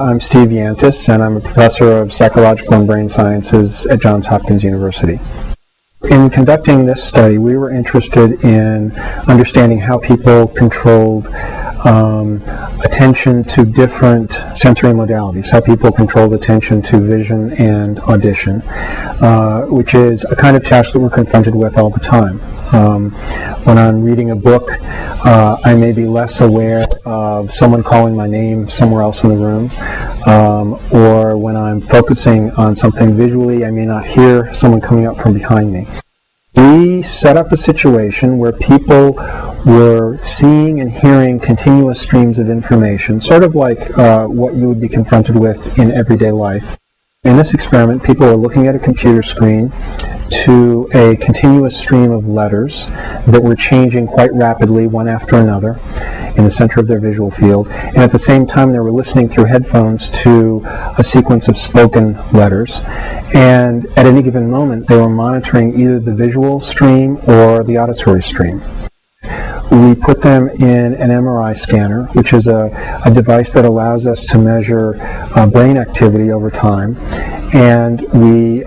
I'm Steve Yantis, and I'm a professor of psychological and brain sciences at Johns Hopkins University. In conducting this study, we were interested in understanding how people controlled attention to different sensory modalities, how people controlled attention to vision and audition, which is a kind of task that we're confronted with all the time. When I'm reading a book, I may be less aware of someone calling my name somewhere else in the room, or when I'm focusing on something visually, I may not hear someone coming up from behind me. We set up a situation where people were seeing and hearing continuous streams of information, sort of like what you would be confronted with in everyday life. In this experiment, people are looking at a computer screen to a continuous stream of letters that were changing quite rapidly one after another in the center of their visual field, and at the same time they were listening through headphones to a sequence of spoken letters, and at any given moment they were monitoring either the visual stream or the auditory stream. We put them in an MRI scanner, which is a device that allows us to measure brain activity over time, and we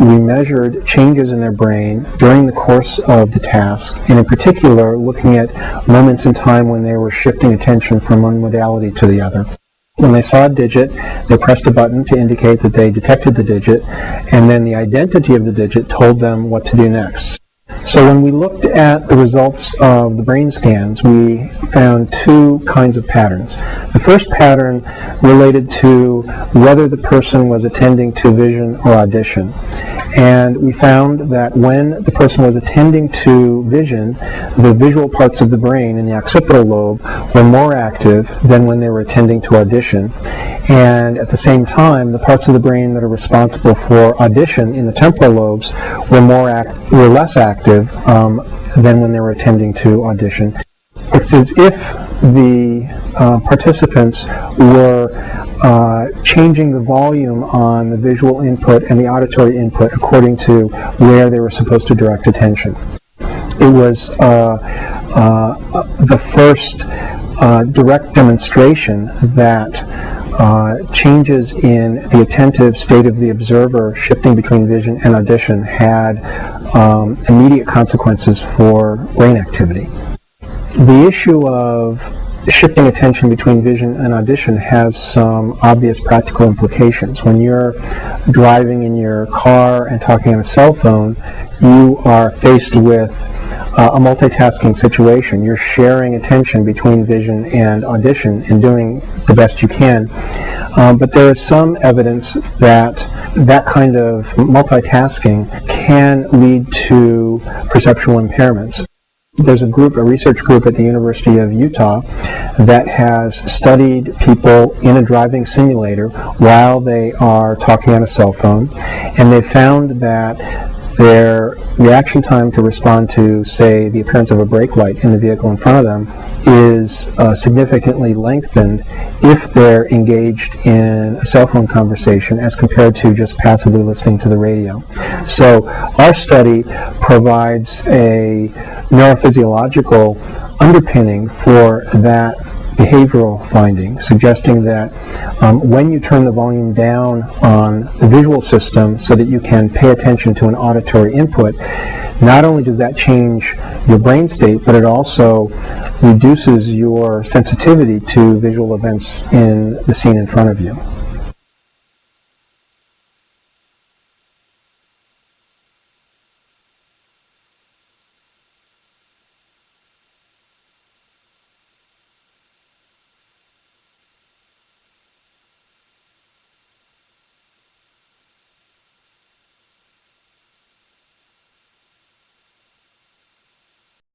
measured changes in their brain during the course of the task, and in particular looking at moments in time when they were shifting attention from one modality to the other. When they saw a digit, they pressed a button to indicate that they detected the digit, and then the identity of the digit told them what to do next. So when we looked at the results of the brain scans, we found two kinds of patterns. The first pattern related to whether the person was attending to vision or audition. And we found that when the person was attending to vision, the visual parts of the brain in the occipital lobe were more active than when they were attending to audition. And at the same time, the parts of the brain that are responsible for audition in the temporal lobes were less active than when they were attending to audition. It's as if the participants were changing the volume on the visual input and the auditory input according to where they were supposed to direct attention. It was the first direct demonstration that changes in the attentive state of the observer shifting between vision and audition had immediate consequences for brain activity. The issue of shifting attention between vision and audition has some obvious practical implications. When you're driving in your car and talking on a cell phone, you are faced with a multitasking situation. You're sharing attention between vision and audition and doing the best you can. But there is some evidence that that kind of multitasking can lead to perceptual impairments. There's a research group at the University of Utah that has studied people in a driving simulator while they are talking on a cell phone, and they found that their reaction time to respond to, say, the appearance of a brake light in the vehicle in front of them is significantly lengthened if they're engaged in a cell phone conversation as compared to just passively listening to the radio. So our study provides a neurophysiological underpinning for that behavioral finding, suggesting that when you turn the volume down on the visual system so that you can pay attention to an auditory input, not only does that change your brain state, but it also reduces your sensitivity to visual events in the scene in front of you.